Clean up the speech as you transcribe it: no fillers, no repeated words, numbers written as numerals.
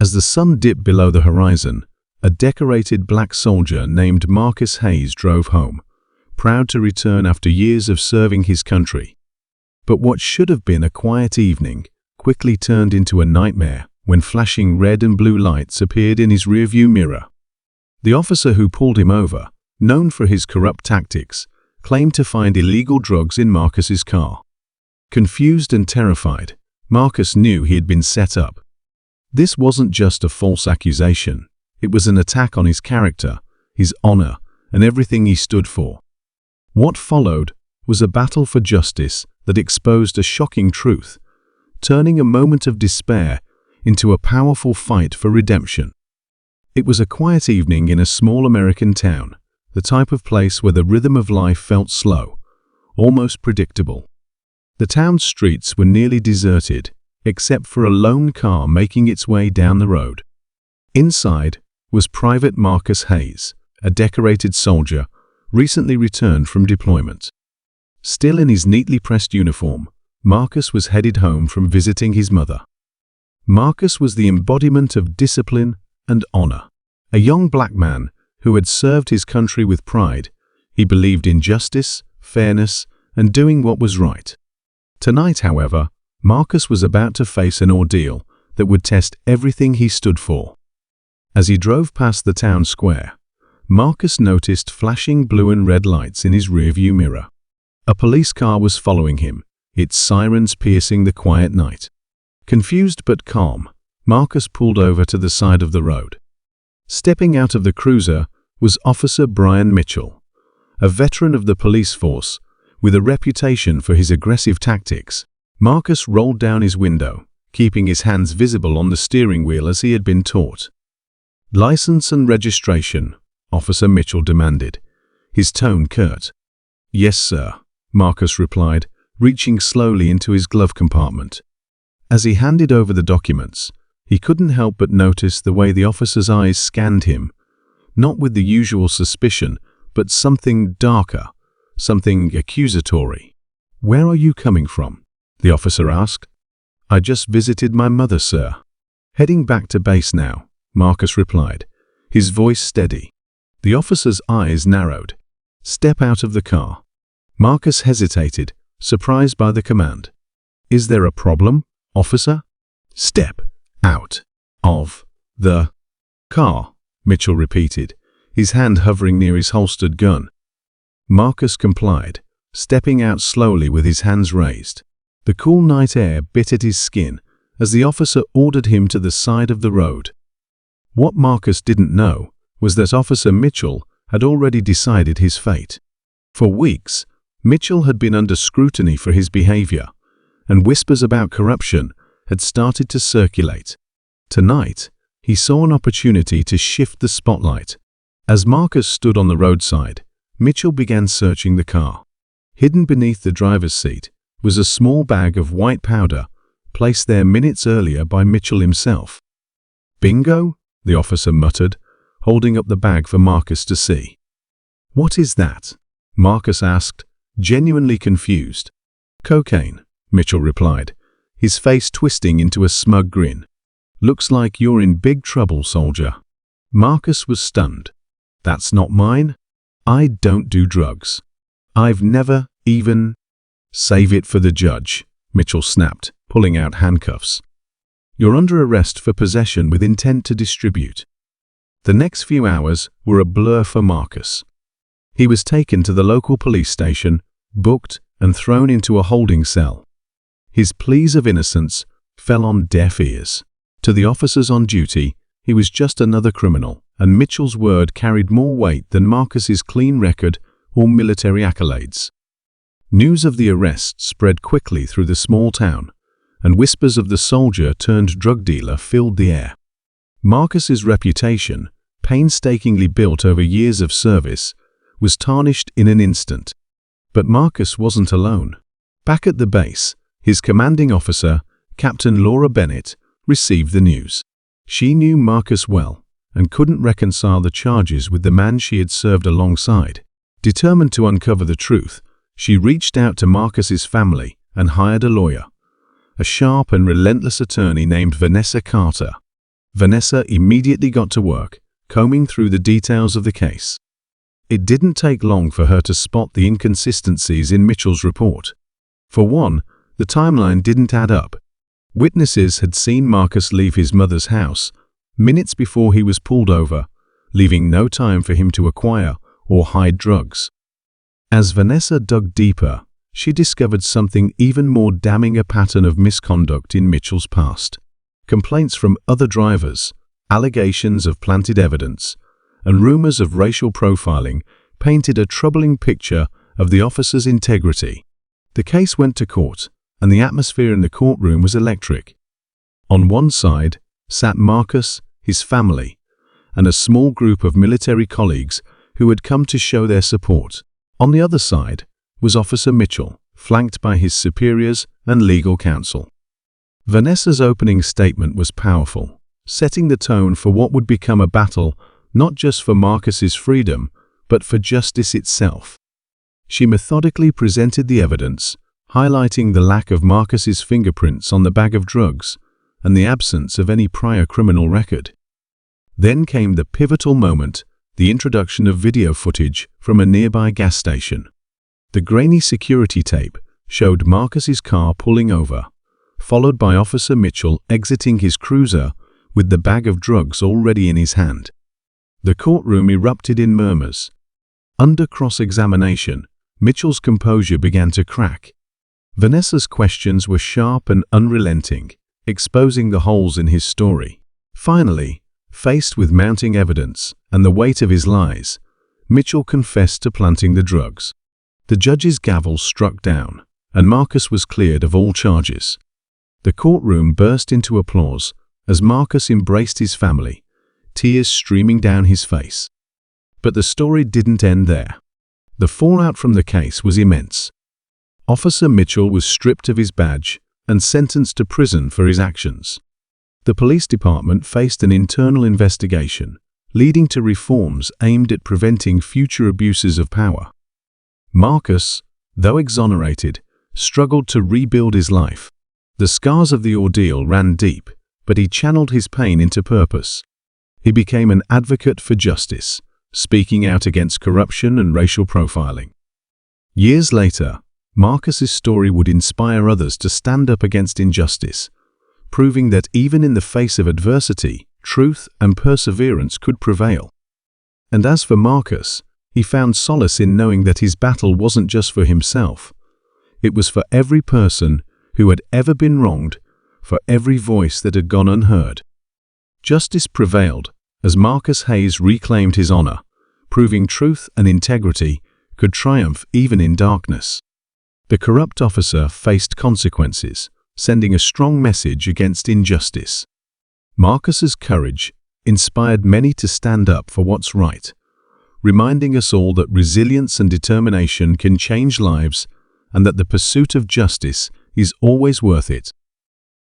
As the sun dipped below the horizon, a decorated black soldier named Marcus Hayes drove home, proud to return after years of serving his country. But what should have been a quiet evening quickly turned into a nightmare when flashing red and blue lights appeared in his rearview mirror. The officer who pulled him over, known for his corrupt tactics, claimed to find illegal drugs in Marcus's car. Confused and terrified, Marcus knew he had been set up. This wasn't just a false accusation. It was an attack on his character, his honor, and everything he stood for. What followed was a battle for justice that exposed a shocking truth, turning a moment of despair into a powerful fight for redemption. It was a quiet evening in a small American town, the type of place where the rhythm of life felt slow, almost predictable. The town's streets were nearly deserted, except for a lone car making its way down the road. Inside was Private Marcus Hayes, a decorated soldier, recently returned from deployment. Still in his neatly pressed uniform, Marcus was headed home from visiting his mother. Marcus was the embodiment of discipline and honor. A young black man who had served his country with pride. He believed in justice, fairness, and doing what was right. Tonight, however, Marcus was about to face an ordeal that would test everything he stood for. As he drove past the town square, Marcus noticed flashing blue and red lights in his rearview mirror. A police car was following him, its sirens piercing the quiet night. Confused but calm, Marcus pulled over to the side of the road. Stepping out of the cruiser was Officer Brian Mitchell, a veteran of the police force with a reputation for his aggressive tactics. Marcus rolled down his window, keeping his hands visible on the steering wheel as he had been taught. "License and registration," Officer Mitchell demanded, his tone curt. "Yes, sir," Marcus replied, reaching slowly into his glove compartment. As he handed over the documents, he couldn't help but notice the way the officer's eyes scanned him, not with the usual suspicion, but something darker, something accusatory. "Where are you coming from?" the officer asked. "I just visited my mother, sir." "Heading back to base now," Marcus replied, his voice steady. The officer's eyes narrowed. "Step out of the car." Marcus hesitated, surprised by the command. "Is there a problem, officer?" "Step out of the car," Mitchell repeated, his hand hovering near his holstered gun. Marcus complied, stepping out slowly with his hands raised. The cool night air bit at his skin as the officer ordered him to the side of the road. What Marcus didn't know was that Officer Mitchell had already decided his fate. For weeks, Mitchell had been under scrutiny for his behavior, and whispers about corruption had started to circulate. Tonight, he saw an opportunity to shift the spotlight. As Marcus stood on the roadside, Mitchell began searching the car. Hidden beneath the driver's seat was a small bag of white powder, placed there minutes earlier by Mitchell himself. "Bingo," the officer muttered, holding up the bag for Marcus to see. "What is that?" Marcus asked, genuinely confused. "Cocaine," Mitchell replied, his face twisting into a smug grin. "Looks like you're in big trouble, soldier." Marcus was stunned. "That's not mine. I don't do drugs. I've never even—" "Save it for the judge," Mitchell snapped, pulling out handcuffs. "You're under arrest for possession with intent to distribute." The next few hours were a blur for Marcus. He was taken to the local police station, booked, and thrown into a holding cell. His pleas of innocence fell on deaf ears. To the officers on duty, he was just another criminal, and Mitchell's word carried more weight than Marcus's clean record or military accolades. News of the arrest spread quickly through the small town, and whispers of the soldier-turned-drug dealer filled the air. Marcus's reputation, painstakingly built over years of service, was tarnished in an instant. But Marcus wasn't alone. Back at the base, his commanding officer, Captain Laura Bennett, received the news. She knew Marcus well and couldn't reconcile the charges with the man she had served alongside. Determined to uncover the truth, she reached out to Marcus's family and hired a lawyer, a sharp and relentless attorney named Vanessa Carter. Vanessa immediately got to work, combing through the details of the case. It didn't take long for her to spot the inconsistencies in Mitchell's report. For one, the timeline didn't add up. Witnesses had seen Marcus leave his mother's house minutes before he was pulled over, leaving no time for him to acquire or hide drugs. As Vanessa dug deeper, she discovered something even more damning: a pattern of misconduct in Mitchell's past. Complaints from other drivers, allegations of planted evidence, and rumors of racial profiling painted a troubling picture of the officer's integrity. The case went to court, and the atmosphere in the courtroom was electric. On one side sat Marcus, his family, and a small group of military colleagues who had come to show their support. On the other side was Officer Mitchell, flanked by his superiors and legal counsel. Vanessa's opening statement was powerful, setting the tone for what would become a battle not just for Marcus's freedom, but for justice itself. She methodically presented the evidence, highlighting the lack of Marcus's fingerprints on the bag of drugs and the absence of any prior criminal record. Then came the pivotal moment: the introduction of video footage from a nearby gas station. The grainy security tape showed Marcus's car pulling over, followed by Officer Mitchell exiting his cruiser with the bag of drugs already in his hand. The courtroom erupted in murmurs. Under cross-examination, Mitchell's composure began to crack. Vanessa's questions were sharp and unrelenting, exposing the holes in his story. Finally, faced with mounting evidence and the weight of his lies, Mitchell confessed to planting the drugs. The judge's gavel struck down, and Marcus was cleared of all charges. The courtroom burst into applause as Marcus embraced his family, tears streaming down his face. But the story didn't end there. The fallout from the case was immense. Officer Mitchell was stripped of his badge and sentenced to prison for his actions. The police department faced an internal investigation, leading to reforms aimed at preventing future abuses of power. Marcus, though exonerated, struggled to rebuild his life. The scars of the ordeal ran deep, but he channeled his pain into purpose. He became an advocate for justice, speaking out against corruption and racial profiling. Years later, Marcus's story would inspire others to stand up against injustice, proving that even in the face of adversity, truth and perseverance could prevail. And as for Marcus, he found solace in knowing that his battle wasn't just for himself. It was for every person who had ever been wronged, for every voice that had gone unheard. Justice prevailed as Marcus Hayes reclaimed his honor, proving truth and integrity could triumph even in darkness. The corrupt officer faced consequences, sending a strong message against injustice. Marcus's courage inspired many to stand up for what's right, reminding us all that resilience and determination can change lives and that the pursuit of justice is always worth it.